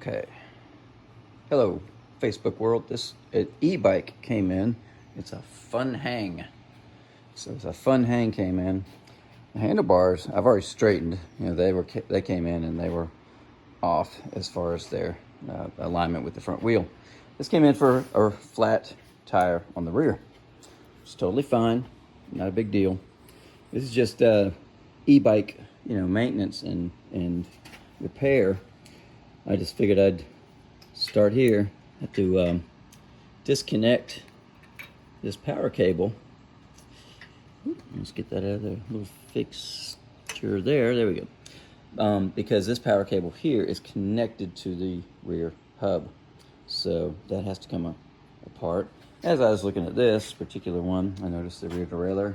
Okay. Hello, Facebook world. This e-bike came in. It's a Fun Hang. So it's a Fun Hang came in. The handlebars I've already straightened. You know, they came in and they were off as far as their alignment with the front wheel. This came in for a flat tire on the rear. It's totally fine. Not a big deal. This is just e-bike, maintenance and repair. I just figured I'd start here. I have to disconnect this power cable. Let's get that out of the little fixture there. There we go. Because this power cable here is connected to the rear hub. So that has to come apart. As I was looking at this particular one, I noticed the rear derailleur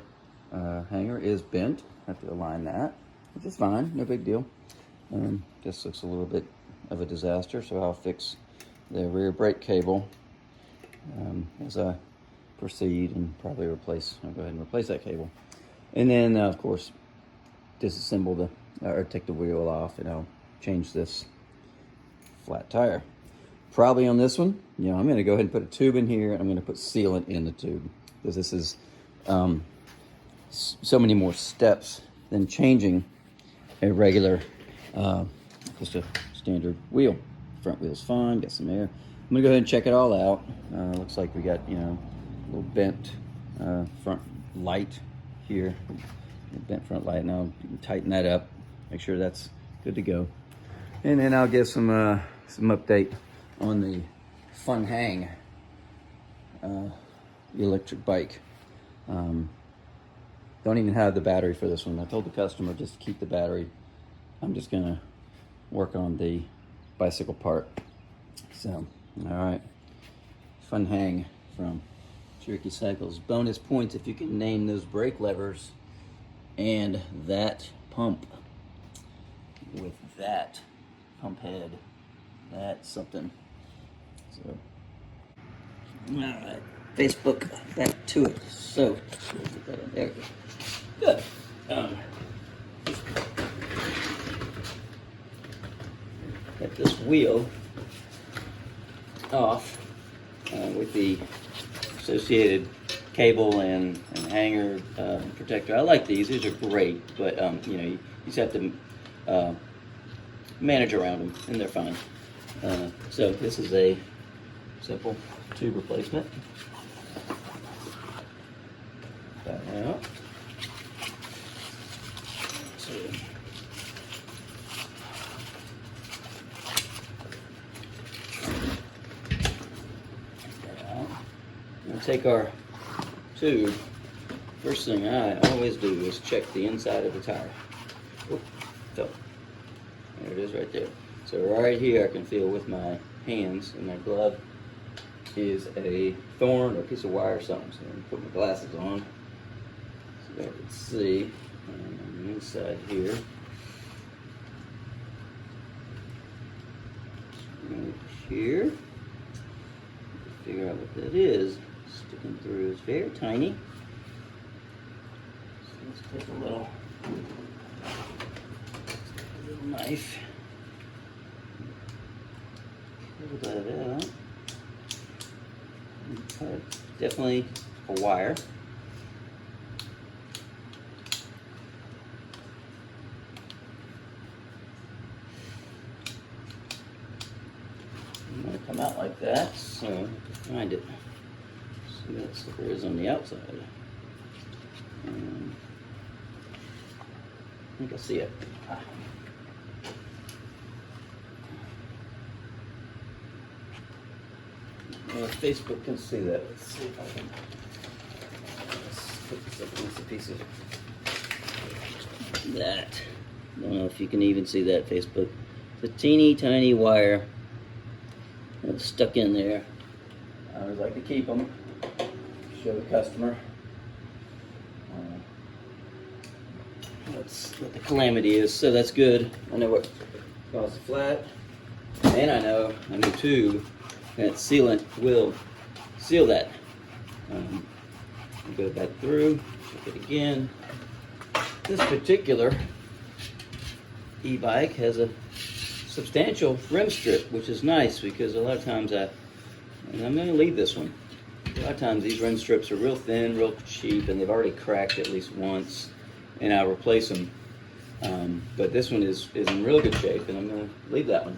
hanger is bent. I have to align that, which is fine, no big deal. Just looks a little bit of a disaster, so I'll fix the rear brake cable as I proceed and probably I'll go ahead and replace that cable. And then, of course, disassemble or take the wheel off, and I'll change this flat tire. Probably on this one, I'm going to go ahead and put a tube in here. I'm going to put sealant in the tube because this is so many more steps than changing a regular, just a standard wheel. Front wheel's fine, got some air. I'm going to go ahead and check it all out. Looks like we got, a little bent front light here. Bent front light. Now tighten that up, make sure that's good to go. And then I'll give some update on the Fun Hang electric bike. Don't even have the battery for this one. I told the customer just to keep the battery. I'm just gonna work on the bicycle part. So, all right. Fun Hang from Cherokee Cycles. Bonus points if you can name those brake levers and that pump with that pump head. That's something. So, all right, Facebook, back to it. So, put that in there. Good. Get this wheel off with the associated cable and hanger protector. I like these. These are great, but you just have to manage around them, and they're fine. So this is a simple tube replacement. That out. So, we'll take our tube. First thing I always do is check the inside of the tire. Oop, fell. There it is right there. So right here I can feel with my hands, and my glove is a thorn or a piece of wire or something. So I'm going to put my glasses on so that I can see. And on the inside here, right here, figure out what that is. Sticking through is very tiny. So let's take a little knife. Pull that out. Okay. Definitely a wire. It's going to come out like that, so I have to find it. See that sucker is on the outside. I think I see it. Facebook can see that. Let's see if I can put this up against a piece of that. I don't know if you can even see that, Facebook. It's a teeny tiny wire that's stuck in there. I always like to keep them. Show the customer what the calamity is. So that's good. I know what caused the flat, and I know a new tube. That sealant will seal that. Go back through, check it again. This particular e-bike has a substantial rim strip, which is nice because a lot of times and I'm going to leave this one. A lot of times these rim strips are real thin, real cheap, and they've already cracked at least once, and I'll replace them. But this one is in real good shape, and I'm going to leave that one.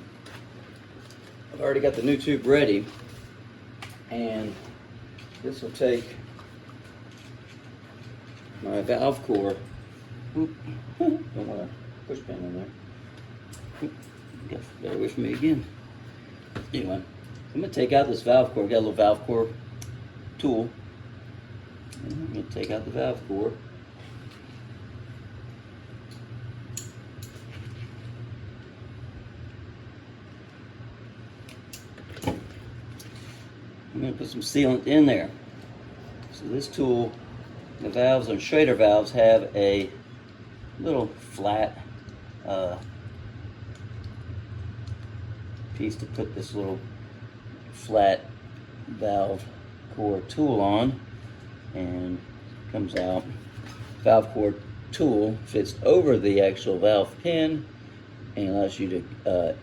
I've already got the new tube ready, and this will take my valve core. Don't want to push pin in there. Bear with me again. Anyway, I'm going to take out this valve core. I've got a little valve core tool. And I'm going to take out the valve core. I'm going to put some sealant in there. So this tool, the valves on Schrader valves have a little flat piece to put this little flat valve core tool on, and it comes out. Valve core tool fits over the actual valve pin and allows you to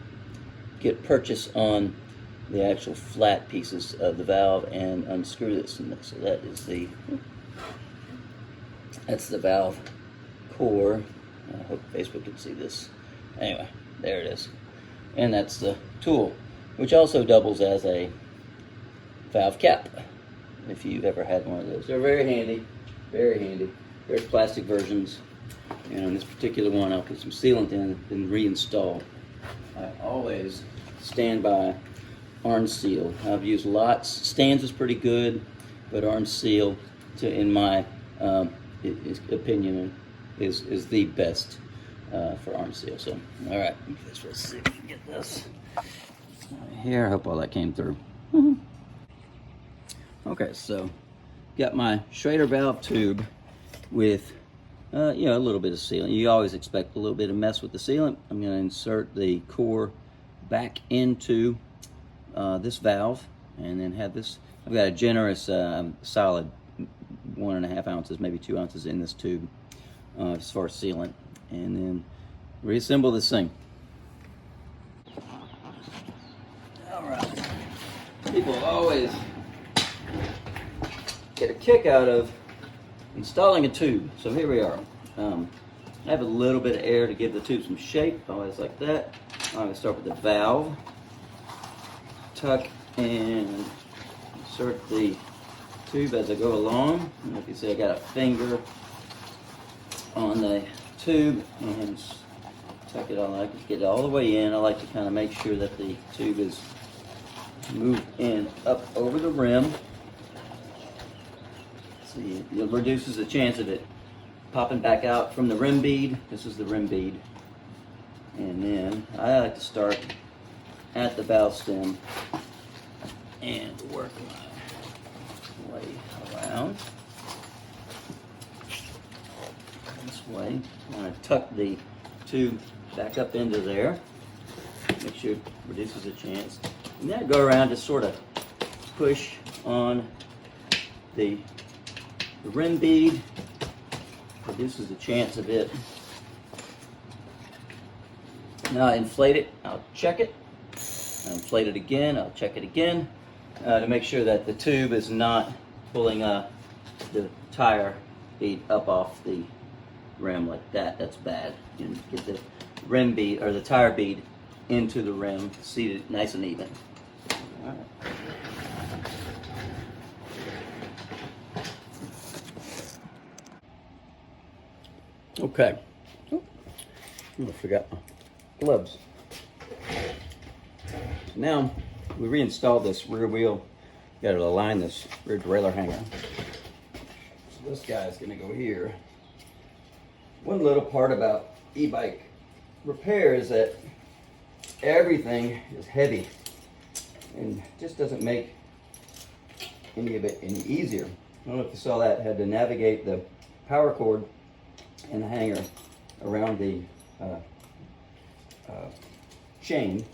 get purchase on the actual flat pieces of the valve and unscrew this. So that's the valve core. I hope Facebook can see this. Anyway, there it is. And that's the tool, which also doubles as a valve cap, if you've ever had one of those. They're very handy, very handy. There's plastic versions, and on this particular one, I'll put some sealant in and reinstall. I always stand by Arn Seal. I've used lots. Stan's is pretty good, but Arn Seal, in my opinion, is the best for Arn Seal. So, all right, let's see if we can get this here. I hope all that came through. Okay, so got my Schrader valve tube with a little bit of sealant. You always expect a little bit of mess with the sealant. I'm going to insert the core back into this valve, and then have this. I've got a generous solid 1.5 ounces, maybe 2 ounces in this tube as far as sealant, and then reassemble this thing. All right. People always get a kick out of installing a tube. So here we are. I have a little bit of air to give the tube some shape. Always like that. I'm going to start with the valve. Tuck and insert the tube as I go along. And if you see, I got a finger on the tube and tuck it on. I can get it all the way in. I like to kind of make sure that the tube is moved in up over the rim. See, it reduces the chance of it popping back out from the rim bead. This is the rim bead. And then I like to start at the valve stem and work my way around this way. I'm going to tuck the tube back up into there, make sure it reduces the chance. And then I go around to sort of push on the rim bead, reduces the chance of it. Now I inflate it, I'll check it. I'll inflate it again, I'll check it again to make sure that the tube is not pulling the tire bead up off the rim like that. That's bad. You know, get the rim bead or the tire bead into the rim, seated nice and even. All right. Okay. Oh, I forgot my gloves. So now we reinstalled this rear wheel. Got to align this rear derailleur hanger. So this guy's going to go here. One little part about e-bike repair is that everything is heavy and just doesn't make any of it any easier. I don't know if you saw that. I had to navigate the power cord and the hanger around the chain.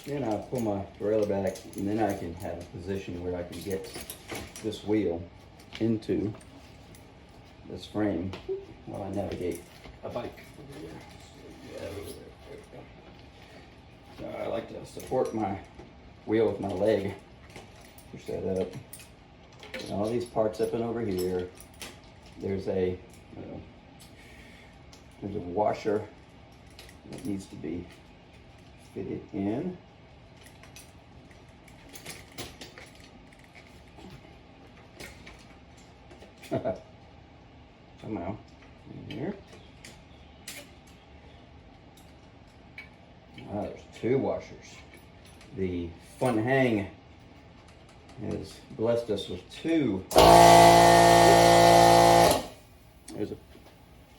Then I'll pull my derailleur back, and then I can have a position where I can get this wheel into this frame while I navigate a bike. So I like to support my wheel with my leg. Push that up. And all these parts up and over here. There's a washer that needs to be fitted in. Somehow in here. There's two washers. The Fun Hang has blessed us with two. There's a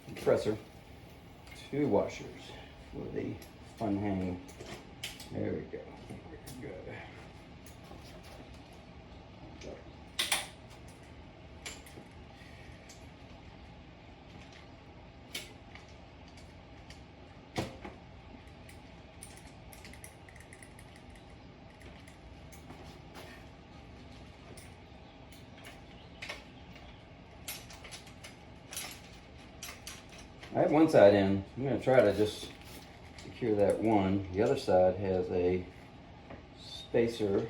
compressor. Two washers for the Fun Hang. There we go. Good. I have one side in. I'm going to try to just secure that one. The other side has a spacer.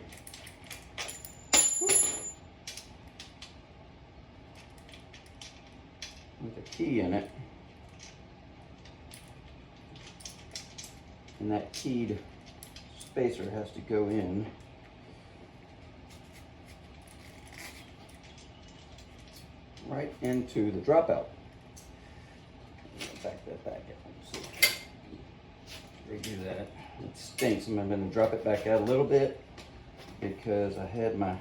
With a key in it. And that keyed spacer has to go in. Right into the dropout. Back that back up. Redo that. It stinks. I'm going to drop it back out a little bit because I had my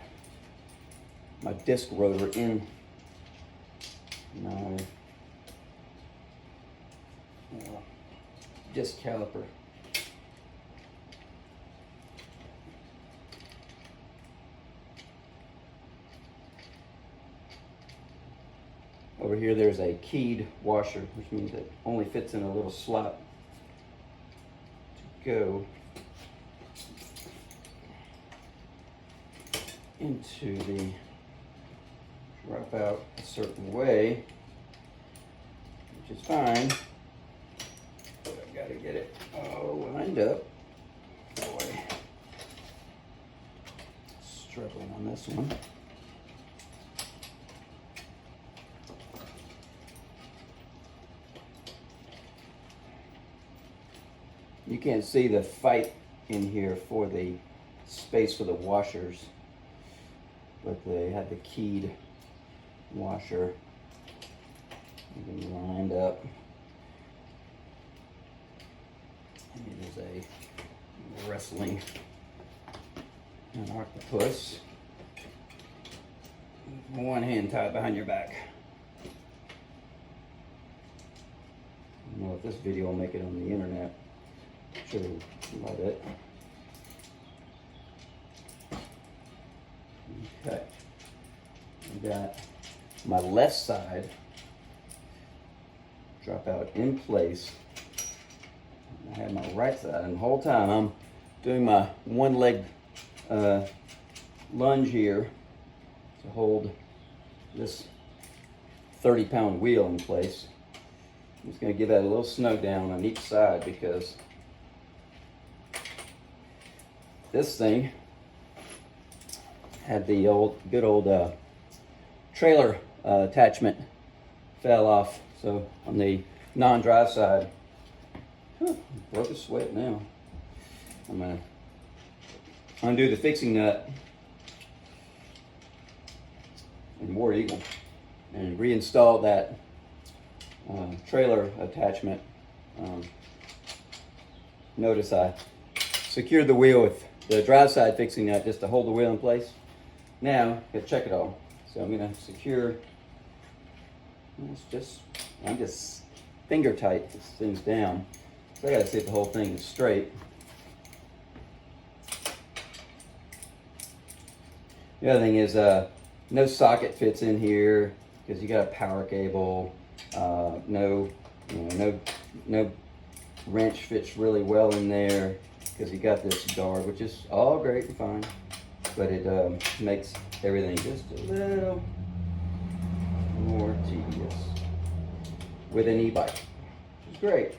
disc rotor in my disc caliper. Over here there's a keyed washer, which means it only fits in a little slot to go into the dropout a certain way, which is fine, but I've got to get it all lined up. Boy, struggling on this one. You can't see the fight in here for the space for the washers, but they have the keyed washer lined up. And it is a wrestling an octopus. One hand tied behind your back. I don't know if this video will make it on the internet. Sure, love it. Okay, I got my left side drop out in place. I have my right side, and the whole time I'm doing my one leg lunge here to hold this 30-pound wheel in place. I'm just going to give that a little snug down on each side because this thing had the good old trailer attachment fell off. So on the non-drive side, broke a sweat now. I'm gonna undo the fixing nut in War Eagle and reinstall that trailer attachment. Notice I secured the wheel with the drive side fixing nut just to hold the wheel in place. Now, gotta check it all. So I'm gonna secure, I'm just finger tight this thing's down. So I gotta see if the whole thing is straight. The other thing is no socket fits in here because you got a power cable. No wrench fits really well in there because you got this guard, which is all great and fine, but it makes everything just a little more tedious with an e-bike, which is great.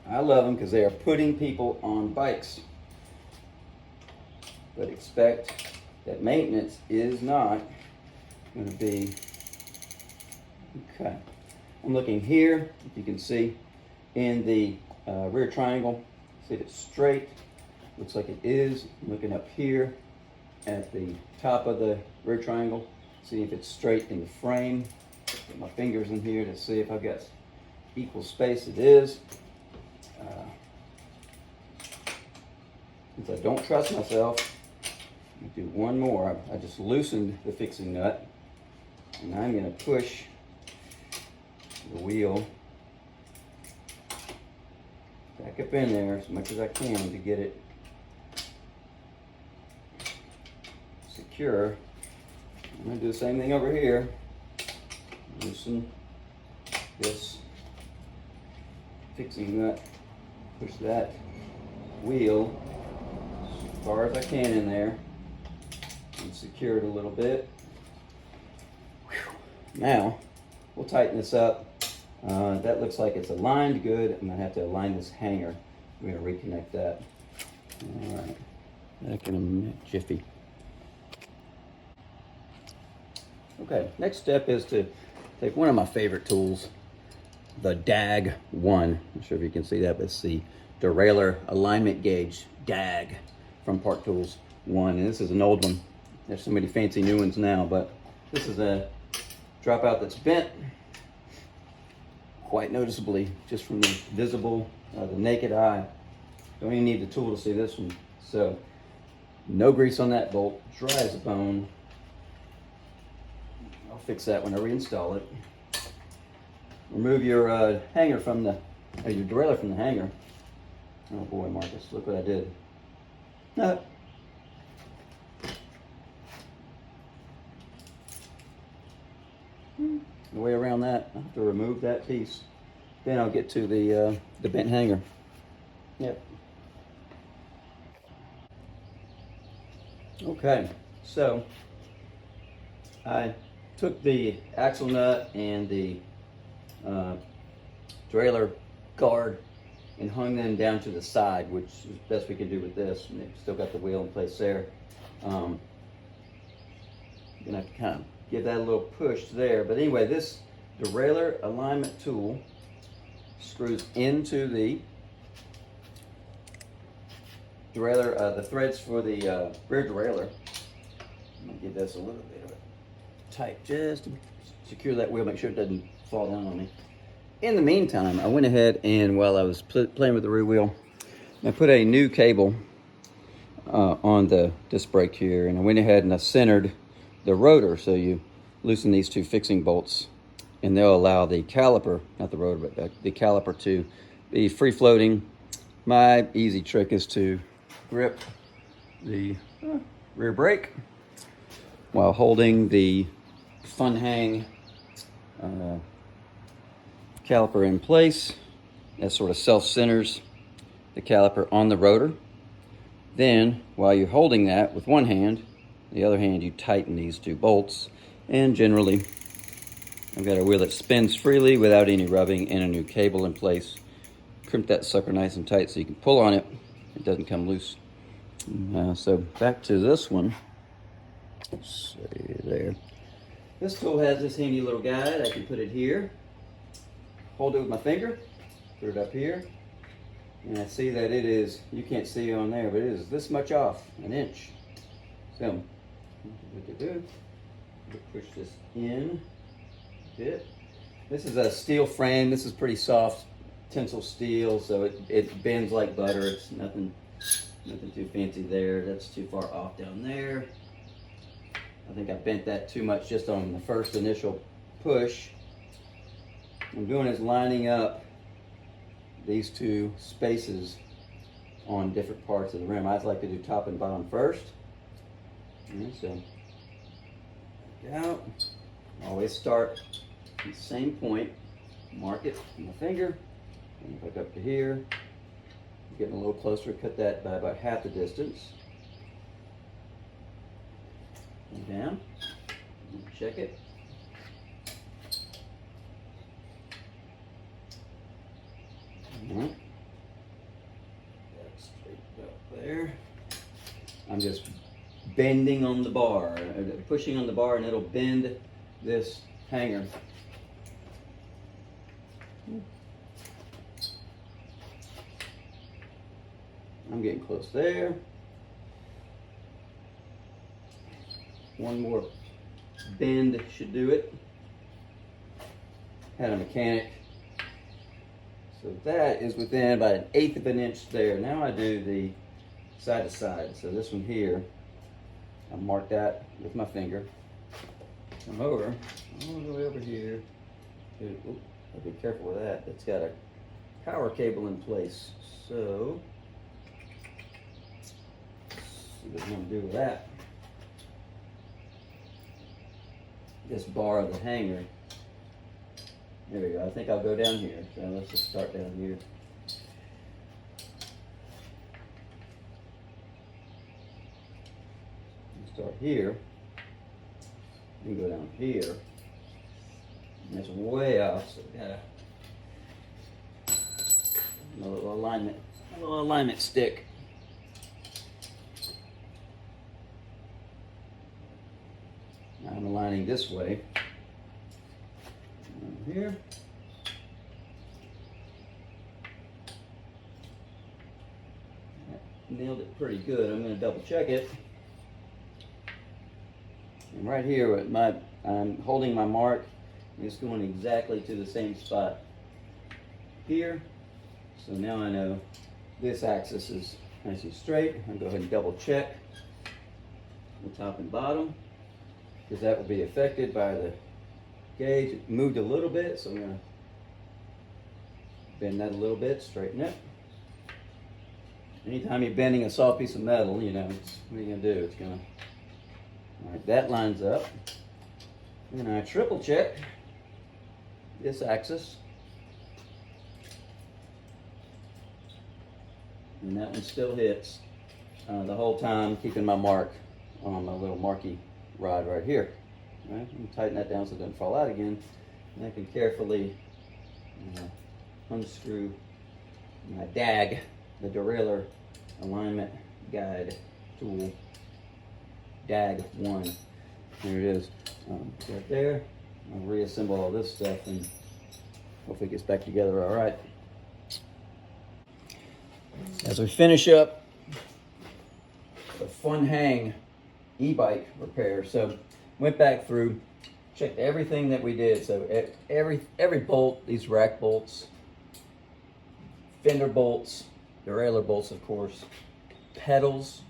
I love them because they are putting people on bikes. But expect that maintenance is not going to be, okay. I'm looking here, if you can see, in the rear triangle. See if it's straight. Looks like it is. I'm looking up here at the top of the rear triangle. See if it's straight in the frame. Put my fingers in here to see if I've got equal space. It is. Since I don't trust myself, I'm gonna do one more. I just loosened the fixing nut, and I'm going to push the wheel back up in there as much as I can to get it secure. I'm going to do the same thing over here. Loosen this fixing nut, push that wheel as far as I can in there, and secure it a little bit. Now, we'll tighten this up. That looks like it's aligned good. I'm going to have to align this hanger. We're going to reconnect that. All right, back in a minute, jiffy. Okay, next step is to take one of my favorite tools, the DAG 1. I'm not sure if you can see that, but it's the derailleur alignment gauge DAG from Park Tools 1. And this is an old one. There's so many fancy new ones now, but this is a dropout that's bent quite noticeably just from the visible, the naked eye. Don't even need the tool to see this one. So, no grease on that bolt, dry as a bone. I'll fix that when I reinstall it. Remove your hanger from the, your derailleur from the hanger. Oh boy, Marcus, look what I did. The way around that, I have to remove that piece. Then I'll get to the bent hanger. Yep. Okay, so I took the axle nut and the derailleur guard and hung them down to the side, which is the best we can do with this. And they've still got the wheel in place there. Gonna have to kind of give that a little push there. But anyway, this derailleur alignment tool screws into the derailleur, the threads for the rear derailleur. I'm gonna give this a little bit of a tight just to secure that wheel, make sure it doesn't fall down on me. In the meantime, I went ahead and while I was playing with the rear wheel, I put a new cable on the disc brake here, and I went ahead and I centered the rotor. So you loosen these two fixing bolts and they'll allow the caliper, not the rotor, but the caliper to be free floating. My easy trick is to grip the rear brake while holding the fun hang caliper in place. That sort of self-centers the caliper on the rotor. Then, while you're holding that with one hand, the other hand you tighten these two bolts, and generally I've got a wheel that spins freely without any rubbing and a new cable in place. Crimp that sucker nice and tight so you can pull on it. It doesn't come loose. So back to this one. Let's see there. This tool has this handy little guide. I can put it here, hold it with my finger, put it up here, and I see that it is, you can't see on there, but it is this much off, an inch. So, push this in a bit. This is a steel frame. This is pretty soft tensile steel, so it bends like butter. It's nothing too fancy there. That's too far off down there. I think I bent that too much just on the first initial push. What I'm doing is lining up these two spaces on different parts of the rim. I like to do top and bottom first. And so, out. Always start at the same point. Mark it with my finger. And hook up to here. Getting a little closer, cut that by about half the distance. And down. Check it. there. I'm just bending on the bar, pushing on the bar, and it'll bend this hanger. I'm getting close there. One more bend should do it. Had a mechanic. So that is within about 1/8 of an inch there. Now I do the side to side. So this one here, I mark that with my finger. Come over, all the way over here. I'll be careful with that. It's got a power cable in place. So, let's see what I'm going to do with that. This bar of the hanger. There we go. I think I'll go down here. So let's just start down here. Start here. You go down here. And it's way off, so we got a little alignment stick. Now I'm aligning this way. Down here. Nailed it pretty good. I'm going to double check it. And right here, I'm holding my mark. It's going exactly to the same spot here. So now I know this axis is nice and straight. I'll go ahead and double check the top and bottom, because that will be affected by the gauge. It moved a little bit, so I'm going to bend that a little bit, straighten it. Anytime you're bending a soft piece of metal, you know, what are you going to do? It's going to, all right, that lines up. And I triple check this axis. And that one still hits the whole time, keeping my mark on my little marquee rod right here. All right, and tighten that down so it doesn't fall out again. And I can carefully unscrew my DAG, the derailleur alignment guide tool. DAG 1. There it is. Right there. I'll reassemble all this stuff and hopefully it gets back together all right. As we finish up the Fun Hang e-bike repair, so went back through, checked everything that we did. So every bolt, these rack bolts, fender bolts, derailleur bolts, of course, pedals,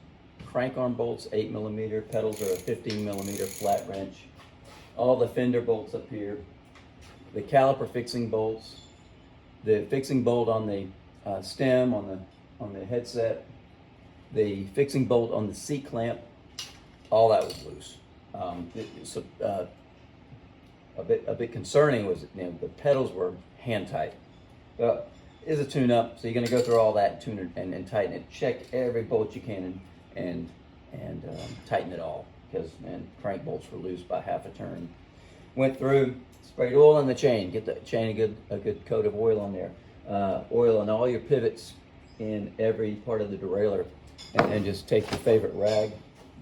crank arm bolts, 8mm, pedals are a 15mm flat wrench, all the fender bolts up here, the caliper fixing bolts, the fixing bolt on the stem on the headset, the fixing bolt on the seat clamp, all that was loose. A bit concerning was, you know, the pedals were hand tight. But it's a tune-up, so you're going to go through all that and tune it and tighten it. Check every bolt you can and tighten it all, because crank bolts were loose by half a turn. Went through, sprayed oil in the chain. Get the chain a good coat of oil on there. Oil on all your pivots in every part of the derailleur, and then just take your favorite rag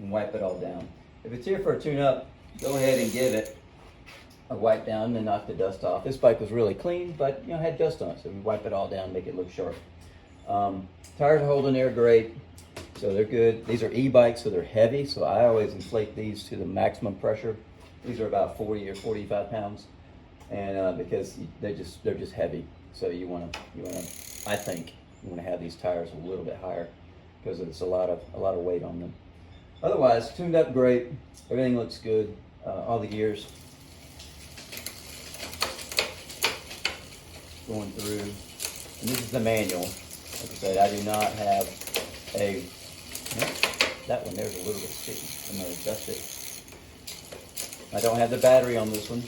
and wipe it all down. If it's here for a tune-up, go ahead and give it a wipe down and knock the dust off. This bike was really clean, but you know, had dust on it, so we wipe it all down, make it look sharp. Tires are holding there great, so they're good. These are e-bikes, so they're heavy, so I always inflate these to the maximum pressure. These are about 40 or 45 pounds, and because they're just heavy, so you want to I think you want to have these tires a little bit higher, because it's a lot of weight on them. Otherwise, tuned up great. Everything looks good. All the gears going through. And this is the manual. Like I said, I do not have a. That one there's a little bit sticky. I'm going to adjust it. I don't have the battery on this one.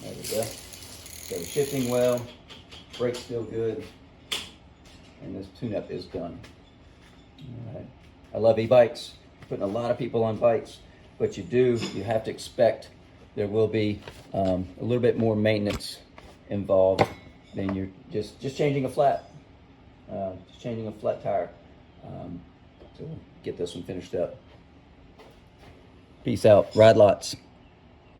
There we go. So shifting well, brakes still good, and this tune-up is done. All right. I love e-bikes. Putting a lot of people on bikes, but you have to expect there will be a little bit more maintenance involved than you're just changing a flat. Just changing a flat tire. So we'll get this one finished up. Peace out. Ride lots.